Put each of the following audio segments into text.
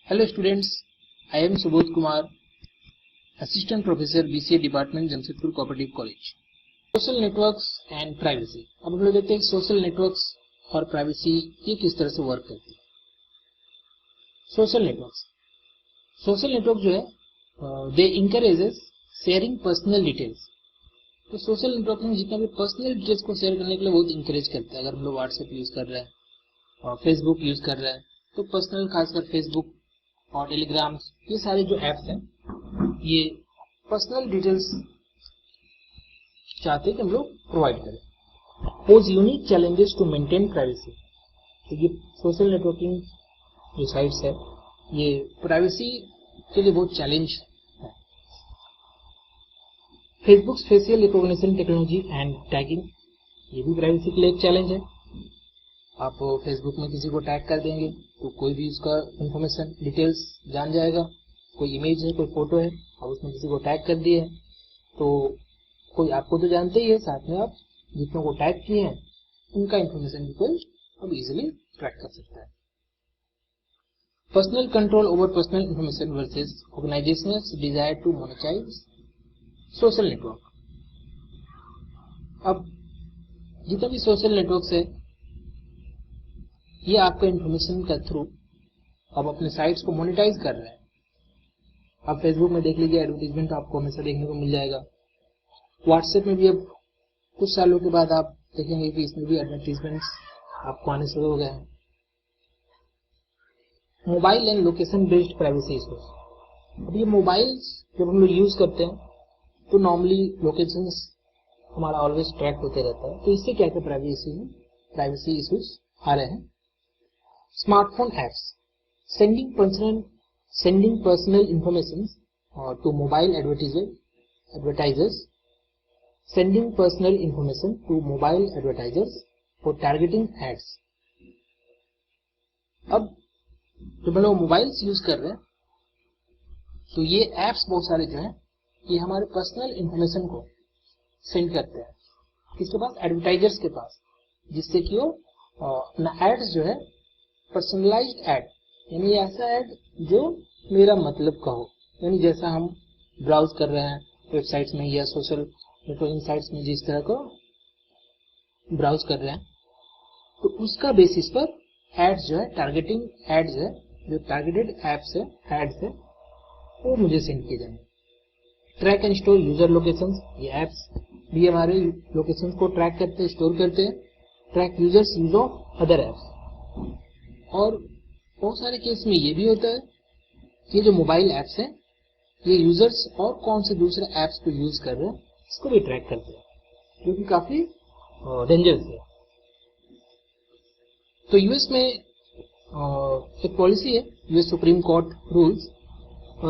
Hello students, I am Subodh Kumar, Assistant Professor BCA Department, Jamshedpur Cooperative College. Social networks and privacy. अब हम लोग देखते हैं social networks और privacy ये किस तरह से वर्क करती है। सोशल नेटवर्क जो है दे इंकरेजेस शेयरिंग पर्सनल डिटेल्स। तो सोशल नेटवर्क में जितना भी पर्सनल डिटेल्स को शेयर करने के लिए बहुत इंकरेज करते हैं। अगर हम लोग व्हाट्सएप यूज कर रहे हैं और फेसबुक यूज कर रहे हैं तो पर्सनल खासकर फेसबुक और टेलीग्राम ये सारे जो ऐप्स हैं ये पर्सनल डिटेल्स चाहते हैं कि हम लोग प्रोवाइड करें। Pose unique challenges to maintain privacy. तो ये सोशल नेटवर्किंग जो साइट्स है ये प्राइवेसी के लिए बहुत चैलेंज है। Facebook facial recognition technology and tagging ये भी प्राइवेसी के लिए एक चैलेंज है। आप फेसबुक में किसी को टैग कर देंगे तो कोई भी उसका इंफॉर्मेशन डिटेल्स जान जाएगा। कोई इमेज है, कोई फोटो है और उसमें किसी को टैग कर दिए तो कोई आपको तो जानते ही है, साथ में आप जितनों को टैग किए हैं उनका इंफॉर्मेशन भी कोई अब इजीली ट्रैक कर सकता है। Personal control over personal information versus organisations desire to monetise social network. अब जितने भी सोशल नेटवर्क्स है ये आपका इंफॉर्मेशन का थ्रू अब अपने साइट्स को मोनेटाइज कर रहे हैं। आप फेसबुक में देख लीजिए एडवर्टीजमेंट आपको हमेशा देखने को मिल जाएगा। व्हाट्सएप में भी अब कुछ सालों के बाद आप देखेंगे कि इसमें भी एडवर्टीजमेंट्स आपको आने शुरू हो गए हैं। Mobile and location based privacy issues. अब ये मोबाइल जब हम लोग यूज करते हैं तो नॉर्मली लोकेशंस हमारा ऑलवेज ट्रैक होते रहता है। तो इससे क्या क्या प्राइवेसी इश्यूज आ रहे हैं। Smartphone apps sending personal information to mobile advertisers sending personal information to mobile advertisers for targeting ads। अब जब हम लोग मोबाइल्स यूज कर रहे हैं तो ये एप्स बहुत सारे जो हैं ये हमारे पर्सनल इंफॉर्मेशन को सेंड करते हैं किसके पास, एडवर्टाइजर्स के पास, जिससे कि वो अपना एड्स जो है पर्सनलाइज्ड एड यानी ऐसा एड जो मेरा मतलब का हो, यानी जैसा हम ब्राउज कर रहे हैं वेबसाइट्स में या सोशल नेटवर्किंग साइट्स में जिस तरह को ब्राउज कर रहे हैं तो उसका बेसिस पर एड्स जो है टारगेटिंग एड्स है जो टारगेटेड एप्स है एड्स है वो मुझे सेंड किए जाएंगे। Track and store user locations, ये एप्स भी हमारे लोकेशंस को ट्रैक करते हैं, स्टोर करते हैं। Track users use of other apps. और बहुत सारे केस में ये भी होता है कि जो मोबाइल ऐप्स हैं ये यूजर्स और कौन से दूसरे ऐप्स को यूज कर रहे हैं इसको भी ट्रैक करते हैं, जो कि काफी डेंजरस है। तो यूएस में एक पॉलिसी है, US supreme court rules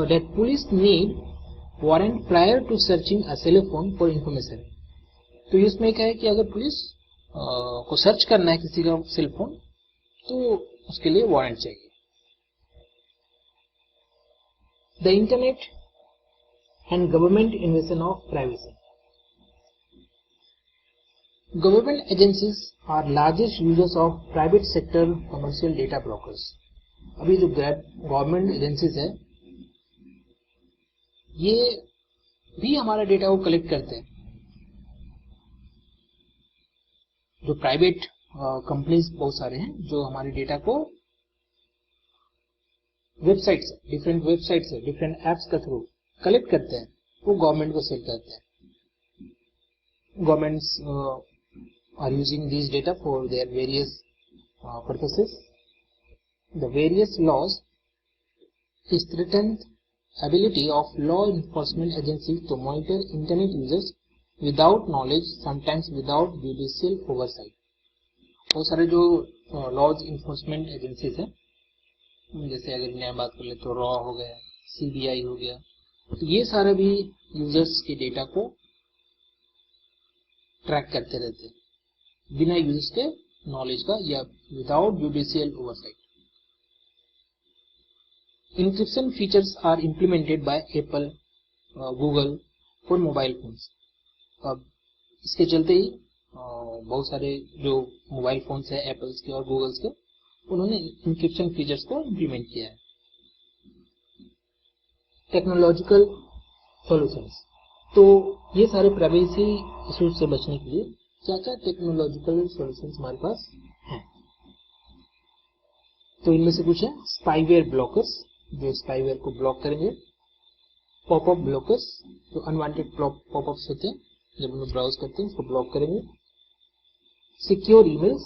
that police need warrant prior to searching a cell phone for information. तो यूएस में क्या है कि अगर पुलिस को सर्च करना है किसी का सेल फोन तो उसके लिए वारंट चाहिए। The internet and government invasion of privacy. Government agencies are largest users of private sector commercial data brokers. अभी जो गवर्नमेंट एजेंसीज है ये भी हमारा डेटा को कलेक्ट करते हैं। जो प्राइवेट कंपनीज बहुत सारे हैं जो हमारे डेटा को वेबसाइट से, डिफरेंट वेबसाइट से, डिफरेंट एप्स के थ्रू कलेक्ट करते हैं, वो गवर्नमेंट को सेल करते हैं। Governments are using this data for their various purposes. The various laws strengthen ability of law enforcement agencies to monitor internet users without knowledge, sometimes without judicial oversight। बहुत सारे जो laws enforcement agencies हैं, जैसे अगर India में बात कर ले तो रॉ हो गया, सीबीआई हो गया, तो ये सारे भी यूजर्स के डेटा को ट्रैक करते रहते हैं बिना यूजर्स के नॉलेज का या without judicial oversight. Encryption features are implemented by Apple, Google for mobile phones. अब इसके चलते ही बहुत सारे जो मोबाइल फोन्स है एप्पल्स के और गूगल्स के, उन्होंने इंक्रिप्शन फीचर्स को इम्प्लीमेंट किया है। Technological solutions. तो ये सारे प्राइवेसी इश्यूज से बचने के लिए क्या क्या टेक्नोलॉजिकल सॉल्यूशंस हमारे पास हैं। तो इनमें से कुछ है स्पाईवेयर ब्लॉकर्स, जो स्पाईवेयर को ब्लॉक करेंगे, पॉपअप ब्लॉकर्स, जो अनवांटेड पॉपअप्स होते हैं जब हम लोग ब्राउज करते हैं उसको ब्लॉक करेंगे, सिक्योर ईमेल्स,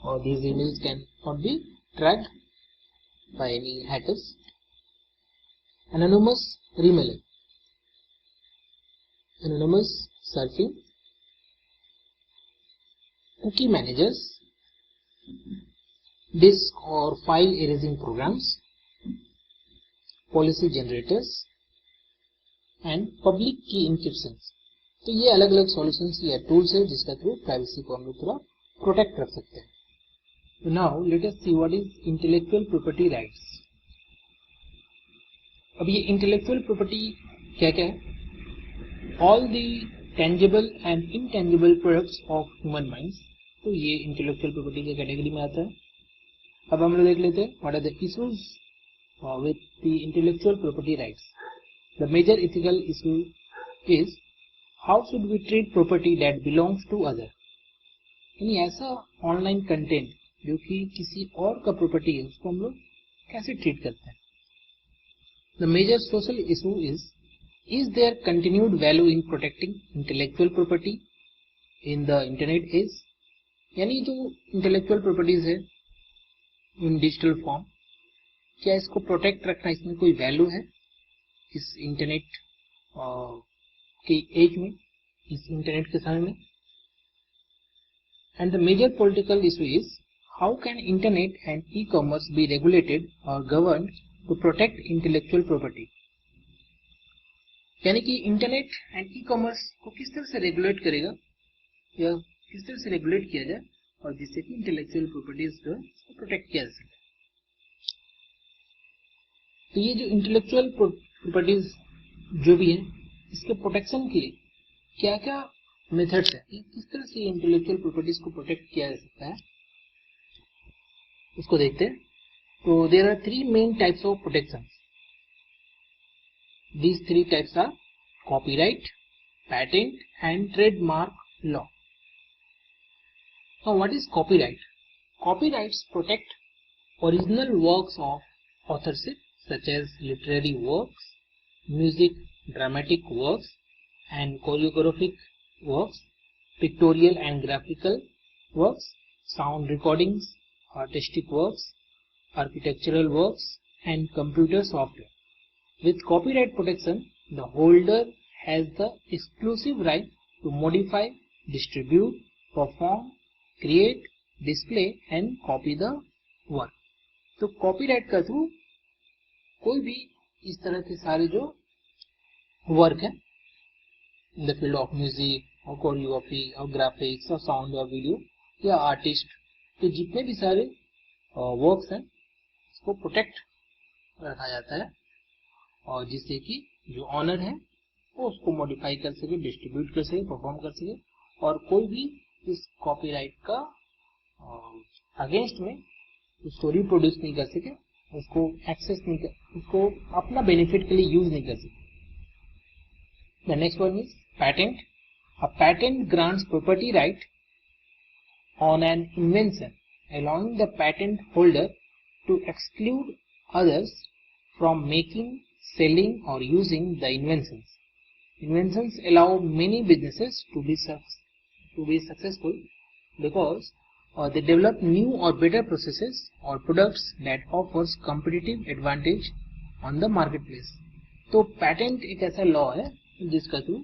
और these emails can not be tracked by any hackers, anonymous remailing, anonymous surfing, cookie managers, disk or file erasing programs, policy generators and public key encryptions। तो ये अलग अलग सॉल्यूशंस या टूल्स है जिसका through privacy को हम लोग थोड़ा प्रोटेक्ट कर सकते हैं। Now let us see what is intellectual property rights। अब ये intellectual property क्या क्या है? All the tangible and intangible products of human minds। तो ये intellectual property के कैटेगरी में आता है। अब हम लोग देख लेते हैं what are the issues with the intellectual property rights। The major ethical issue is how should we treat property that belongs to other। यानी ऐसा ऑनलाइन कंटेंट जो कि किसी और का प्रॉपर्टी है उसको हम लोग कैसे ट्रीट करते हैं। The major social issue is their continued value in protecting intellectual property in the internet age. यानी जो इंटेलेक्चुअल प्रॉपर्टीज है इन डिजिटल फॉर्म, क्या इसको प्रोटेक्ट रखना, इसमें कोई वैल्यू है इस इंटरनेट के एज में, इस इंटरनेट के समय में। And the major political issue is how can internet and e-commerce be regulated or governed to protect intellectual property। यानी कि इंटरनेट एंड ई कॉमर्स को किस तरह से रेगुलेट करेगा या किस तरह से रेगुलेट किया जाए और जिससे कि इंटेलेक्चुअल प्रॉपर्टीज को प्रोटेक्ट किया जा सके। तो ये जो इंटेलेक्चुअल प्रॉपर्टीज जो भी है इसके प्रोटेक्शन के लिए क्या क्या मेथड्स है, किस तरह से इंटेलेक्चुअल प्रॉपर्टीज को प्रोटेक्ट किया जा सकता है उसको देखते हैं। तो there are three main types of protection. These three types are copyright, patent and trademark law. Now what is copyright? Copyrights protect original works of authorship such as literary works, music, dramatic works and choreographic works, pictorial and graphical works, sound recordings, artistic works, architectural works and computer software। With copyright protection, the holder has the exclusive right to modify, distribute, perform, create, display and copy the work। तो copyright का through कोई भी इस तरह के सारे जो work है in the field of music और कोरियोग्राफी और ग्राफिक्स और साउंड और वीडियो या आर्टिस्ट, तो जितने भी सारे वर्क्स हैं इसको प्रोटेक्ट रखा जाता है और जिससे कि जो ऑनर है वो उसको मॉडिफाई कर सके, डिस्ट्रीब्यूट कर सके, परफॉर्म कर सके और कोई भी इस कॉपीराइट का अगेंस्ट में उसको रिप्रोड्यूस नहीं कर सके, उसको एक्सेस नहीं कर, उसको अपना बेनिफिट के लिए यूज नहीं कर सके। The next one is patent. A patent grants property right on an invention, allowing the patent holder to exclude others from making, selling or using the inventions। Inventions allow many businesses to be successful because they develop new or better processes or products that offers competitive advantage on the marketplace। तो patent एक ऐसा law है जिसका through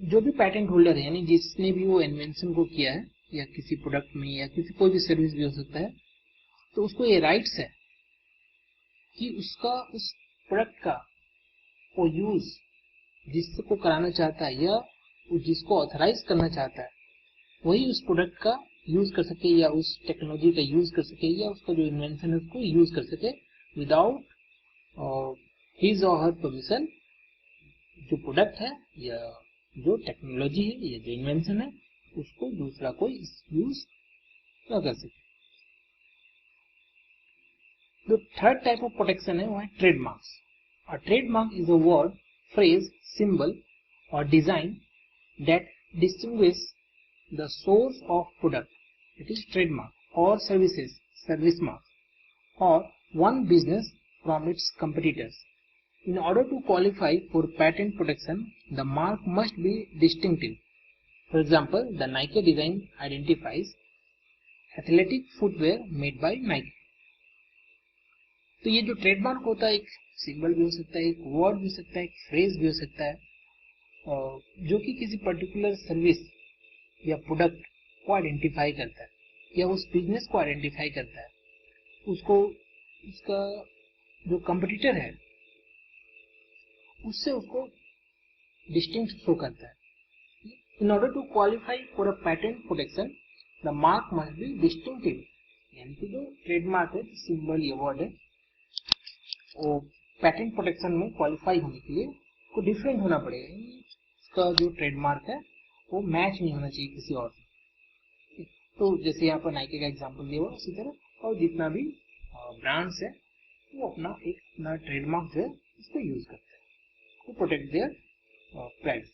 जो भी patent holder है यानी जिसने भी वो इन्वेंशन को किया है या किसी प्रोडक्ट में या किसी कोई भी सर्विस भी हो सकता है, तो उसको ये राइट्स है कि उसका उस प्रोडक्ट का वो यूज जिसको कराना चाहता है या जिसको ऑथराइज करना चाहता है वही उस प्रोडक्ट का यूज कर सके या उस टेक्नोलॉजी का यूज कर सके या उसका जो इन्वेंशन है उसको यूज कर सके विदाउट हिज और हर परमिशन। जो प्रोडक्ट है या जो टेक्नोलॉजी है या जो इन्वेंशन है उसको दूसरा कोई यूज न कर सके। जो थर्ड टाइप ऑफ प्रोटेक्शन है वो है trademarks. A trademark is a word, phrase, symbol or design that distinguishes the source of product, it is trademark, or services, service mark, or one business from its competitors. In order to qualify for patent protection, the mark must be distinctive. For example, the Nike design identifies athletic footwear made by Nike. तो ये जो trademark होता है, एक symbol भी हो सकता है, एक वर्ड भी हो सकता है, एक फ्रेज भी हो सकता है, जो कि किसी पर्टिकुलर सर्विस या प्रोडक्ट को आइडेंटिफाई करता है या उस बिजनेस को आइडेंटिफाई करता है, उसको उसका जो कंपटीटर है उससे उसको डिस्टिंक्ट शो करता है. In order to qualify for a patent protection the mark must be distinctive. यानी कि जो ट्रेडमार्क है, सिंबल या वर्ड है, वो पेटेंट प्रोटेक्शन में क्वालिफाई होने के लिए को डिफरेंट होना पड़ेगा. इसका जो ट्रेडमार्क है वो मैच नहीं होना चाहिए किसी और से. तो जैसे यहाँ पर नाइके का एग्जांपल दिया हुआ, उसी तरह और जितना भी ब्रांड्स है वो अपना एक अपना ट्रेडमार्क जो है उसको यूज करते हैं to protect their price.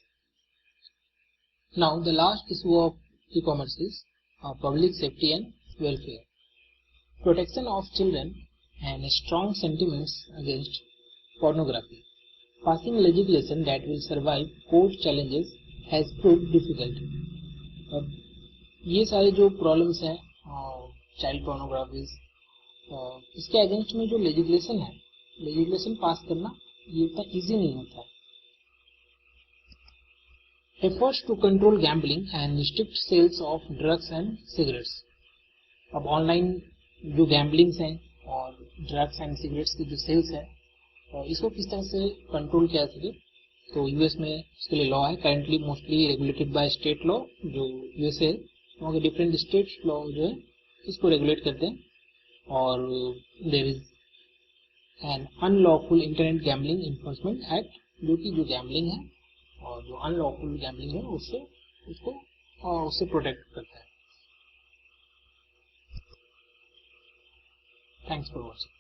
Now the last issue of e-commerce is public safety and welfare. Protection of children and strong sentiments against pornography. Passing legislation that will survive court challenges has proved difficult. अब ये सारे जो problems हैं child pornography, इसके against में जो legislation है, legislation पास करना ये इतना इजी नहीं होता है. Efforts to control gambling and restrict sales of drugs and cigarettes. अब ऑनलाइन जो गैम्बलिंग्स हैं और ड्रग्स एंड सिगरेट्स की जो सेल्स है, इसको किस तरह से कंट्रोल किया जा सके, तो यूएस में इसके लिए लॉ है. Currently mostly regulated by state law. जो यूएसए है वहाँ के डिफरेंट स्टेट लॉ जो है इसको रेगुलेट करते हैं. और there is an unlawful internet gambling enforcement act, जो कि जो गैम्बलिंग है और जो अनलॉफुल गैम्बलिंग है उससे प्रोटेक्ट करता है. Thanks for watching.